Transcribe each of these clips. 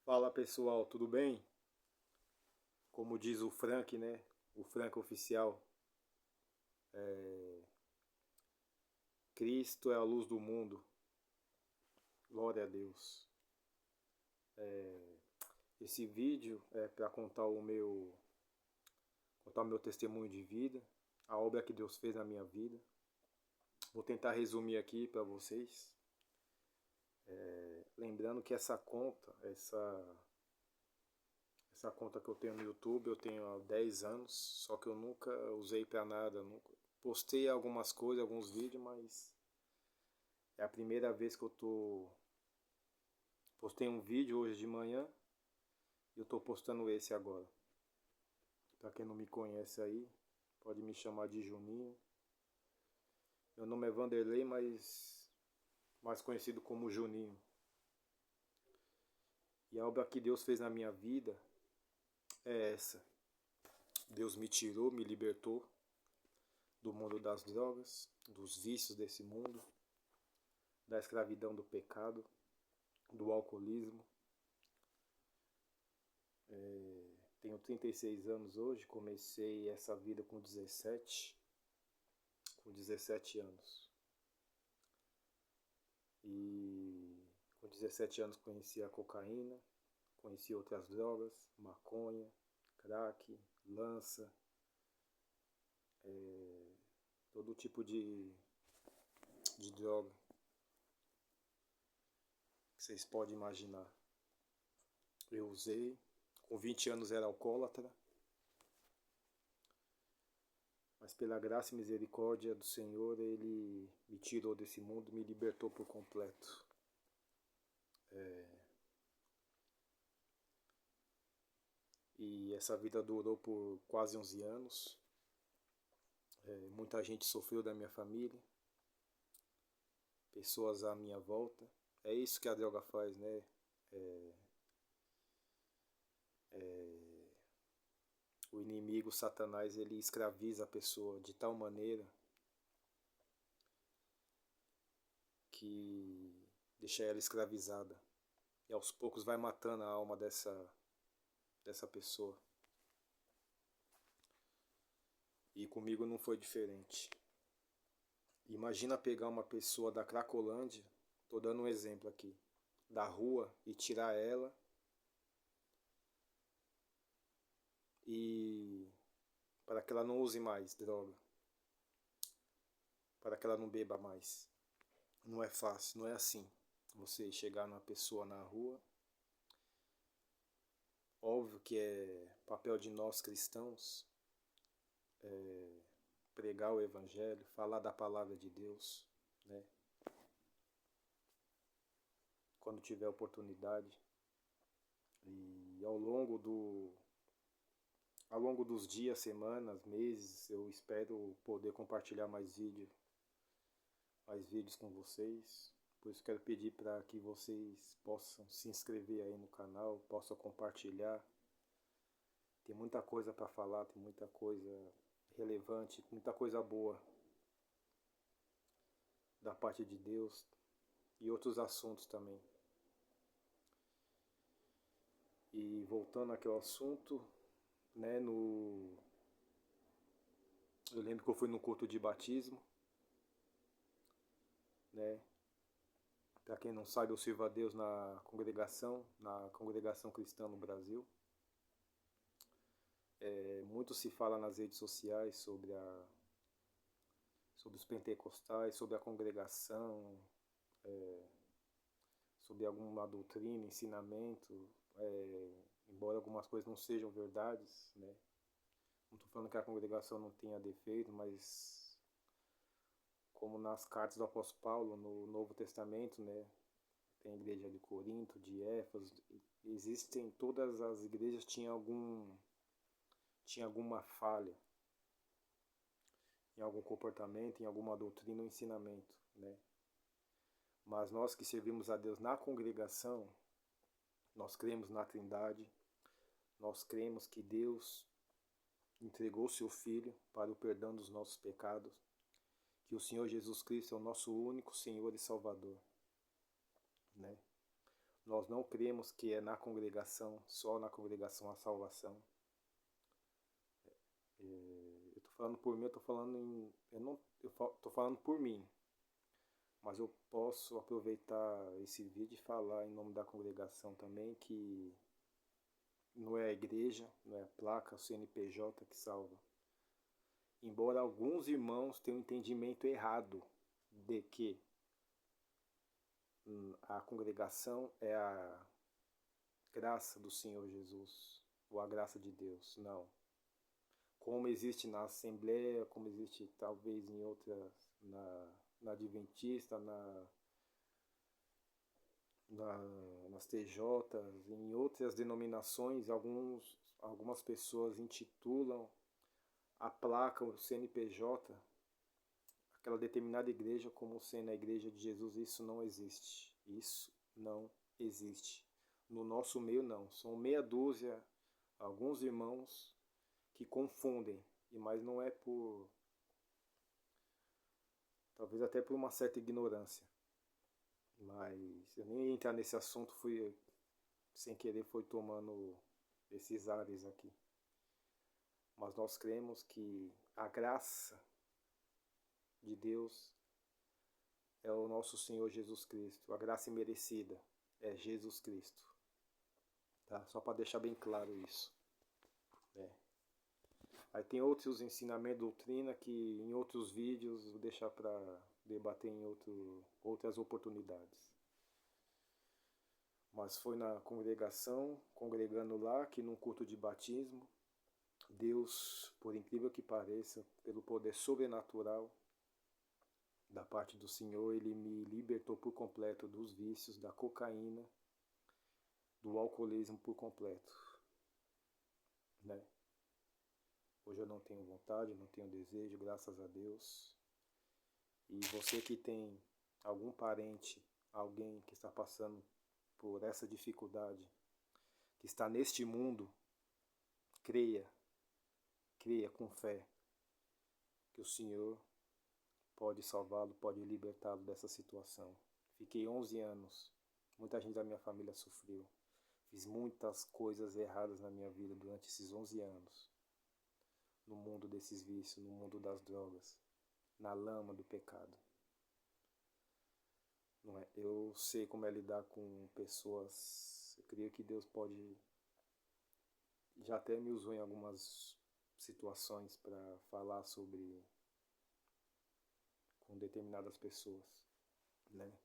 Fala pessoal, tudo bem? Como diz o Frank, né? O Frank oficial, Cristo é a luz do mundo. Glória a Deus. Esse vídeo é para contar o meu testemunho de vida, a obra que Deus fez na minha vida. Vou tentar resumir aqui para vocês. Lembrando que essa conta que eu tenho no YouTube, eu tenho há 10 anos, só que eu nunca usei para nada, nunca postei algumas coisas, alguns vídeos, mas é a primeira vez que eu postei um vídeo hoje de manhã e eu tô postando esse agora. Pra quem não me conhece aí, pode me chamar de Juninho. Meu nome é Vanderlei, mas mais conhecido como Juninho. E a obra que Deus fez na minha vida é essa. Deus me tirou, me libertou do mundo das drogas, dos vícios desse mundo, da escravidão do pecado, do alcoolismo. Tenho 36 anos hoje, comecei essa vida com 17 anos. E com 17 anos conheci a cocaína, conheci outras drogas, maconha, crack, lança, todo tipo de droga que vocês podem imaginar. Eu usei, com 20 anos era alcoólatra, mas pela graça e misericórdia do Senhor, Ele me tirou desse mundo, me libertou por completo. E essa vida durou por quase 11 anos. Muita gente sofreu da minha família, pessoas à minha volta. É isso que a droga faz, né? O inimigo, Satanás, ele escraviza a pessoa de tal maneira que deixa ela escravizada. E aos poucos vai matando a alma dessa pessoa. E comigo não foi diferente. Imagina pegar uma pessoa da Cracolândia, tô dando um exemplo aqui, da rua e tirar ela e para que ela não use mais droga, para que ela não beba mais. Não é fácil, não é assim. Você chegar numa pessoa na rua, óbvio que é papel de nós cristãos pregar o evangelho, falar da palavra de Deus, né? Quando tiver oportunidade. E ao longo dos dias, semanas, meses, eu espero poder compartilhar mais vídeos com vocês. Por isso quero pedir para que vocês possam se inscrever aí no canal, possam compartilhar. Tem muita coisa para falar, tem muita coisa relevante, muita coisa boa da parte de Deus e outros assuntos também. E voltando aqui ao assunto, né, eu lembro que eu fui no culto de batismo, né? Para quem não sabe, eu sirvo a Deus na congregação cristã no Brasil. Muito se fala nas redes sociais sobre os pentecostais, sobre a congregação, sobre alguma doutrina, ensinamento, embora algumas coisas não sejam verdades, né? Não estou falando que a congregação não tenha defeito, mas como nas cartas do apóstolo Paulo, no Novo Testamento, né? Tem a igreja de Corinto, de Éfeso, existem, todas as igrejas tinha alguma falha em algum comportamento, em alguma doutrina ou ensinamento, né? Mas nós que servimos a Deus na congregação, nós cremos na Trindade, nós cremos que Deus entregou seu Filho para o perdão dos nossos pecados, que o Senhor Jesus Cristo é o nosso único Senhor e Salvador, né? Nós não cremos que é na congregação, só na congregação a salvação. Eu estou falando por mim, eu estou falando em. Eu estou falando por mim, mas eu posso aproveitar esse vídeo e falar em nome da congregação também que não é a igreja, não é a placa, o CNPJ que salva. Embora alguns irmãos tenham um entendimento errado de que a congregação é a graça do Senhor Jesus, ou a graça de Deus. Não. Como existe na Assembleia, como existe talvez em outras, na Adventista, nas TJs, em outras denominações, algumas pessoas intitulam a placa, o CNPJ, aquela determinada igreja como sendo a igreja de Jesus. Isso não existe. Isso não existe. No nosso meio não. São meia dúzia, alguns irmãos que confundem, mas não é por, talvez até por uma certa ignorância. Mas eu nem ia entrar nesse assunto, fui sem querer foi tomando esses ares aqui. Mas nós cremos que a graça de Deus é o nosso Senhor Jesus Cristo. A graça imerecida é Jesus Cristo. Tá? Só para deixar bem claro isso. Aí tem outros ensinamentos, doutrina, que em outros vídeos vou deixar para debater em outras oportunidades. Mas foi na congregação, congregando lá, que num culto de batismo, Deus, por incrível que pareça, pelo poder sobrenatural da parte do Senhor, Ele me libertou por completo dos vícios, da cocaína, do alcoolismo por completo. Né? Hoje eu não tenho vontade, não tenho desejo, graças a Deus. E você que tem algum parente, alguém que está passando por essa dificuldade, que está neste mundo, creia com fé que o Senhor pode salvá-lo, pode libertá-lo dessa situação. Fiquei 11 anos, muita gente da minha família sofreu. Fiz muitas coisas erradas na minha vida durante esses 11 anos. No mundo desses vícios, no mundo das drogas, na lama do pecado. Não é? Eu sei como é lidar com pessoas. Eu creio que Deus pode. Já até me usou em algumas situações para falar sobre com determinadas pessoas, né?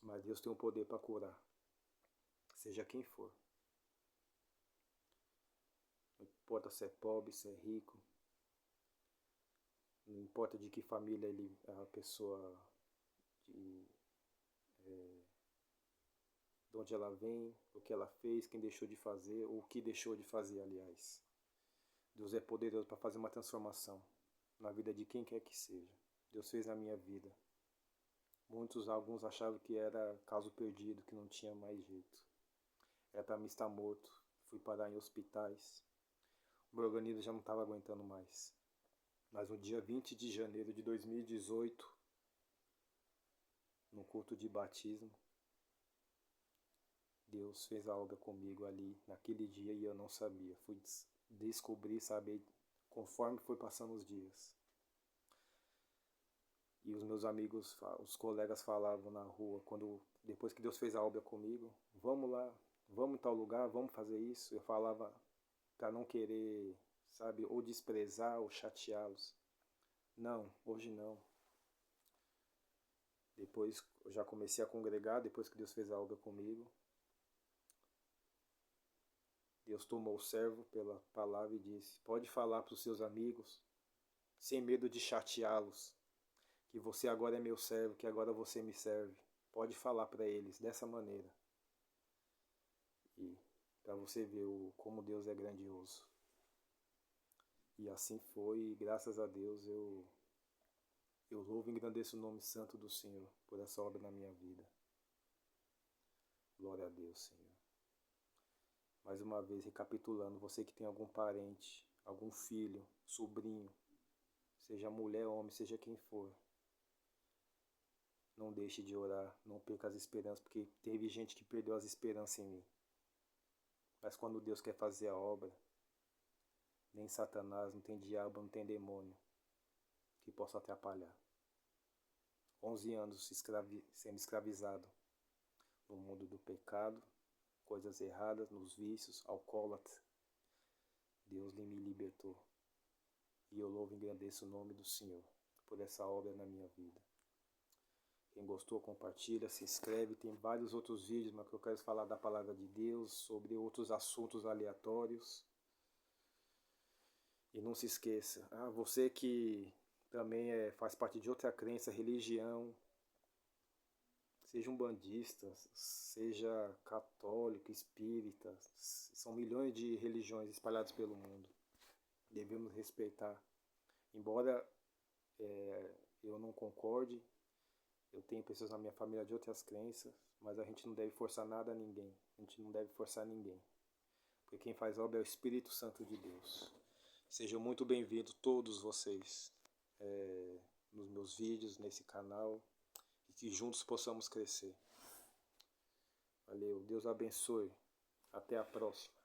Mas Deus tem o poder para curar, seja quem for. Não importa se é pobre, se é rico, não importa de que família a pessoa, de onde ela vem, o que ela fez, quem deixou de fazer, ou o que deixou de fazer, aliás. Deus é poderoso para fazer uma transformação na vida de quem quer que seja. Deus fez na minha vida. Alguns achavam que era caso perdido, que não tinha mais jeito. Era para mim estar morto. Fui parar em hospitais. O meu organismo já não estava aguentando mais. Mas no dia 20 de janeiro de 2018, no culto de batismo, Deus fez a obra comigo ali, naquele dia, e eu não sabia. Fui descobrir, saber, conforme foi passando os dias. E os meus amigos, os colegas falavam na rua, depois que Deus fez a obra comigo, vamos lá, vamos em tal lugar, vamos fazer isso. Eu falava para não querer, sabe, ou desprezar ou chateá-los. Não, hoje não. Depois eu já comecei a congregar, depois que Deus fez a obra comigo. Deus tomou o servo pela palavra e disse, pode falar para os seus amigos, sem medo de chateá-los, que você agora é meu servo, que agora você me serve. Pode falar para eles dessa maneira. E para você ver como Deus é grandioso. E assim foi, e graças a Deus eu louvo e engrandeço o nome santo do Senhor por essa obra na minha vida. Glória a Deus, Senhor. Mais uma vez, recapitulando, você que tem algum parente, algum filho, sobrinho, seja mulher, homem, seja quem for, Não deixe de orar, não perca as esperanças, porque teve gente que perdeu as esperanças em mim. Mas quando Deus quer fazer a obra, nem Satanás, não tem diabo, não tem demônio que possa atrapalhar. 11 anos sendo escravizado no mundo do pecado, coisas erradas, nos vícios, alcoólatra. Deus me libertou. E eu louvo e engrandeço o nome do Senhor por essa obra na minha vida. Quem gostou, compartilha, se inscreve. Tem vários outros vídeos, mas que eu quero falar da palavra de Deus, sobre outros assuntos aleatórios. E não se esqueça, você que também faz parte de outra crença, religião, seja um bandista, seja católico, espírita, são milhões de religiões espalhadas pelo mundo. Devemos respeitar. Embora eu não concorde, eu tenho pessoas na minha família de outras crenças, mas a gente não deve forçar nada a ninguém. A gente não deve forçar ninguém. Porque quem faz obra é o Espírito Santo de Deus. Sejam muito bem-vindos todos vocês nos meus vídeos, nesse canal, e que juntos possamos crescer. Valeu, Deus abençoe. Até a próxima.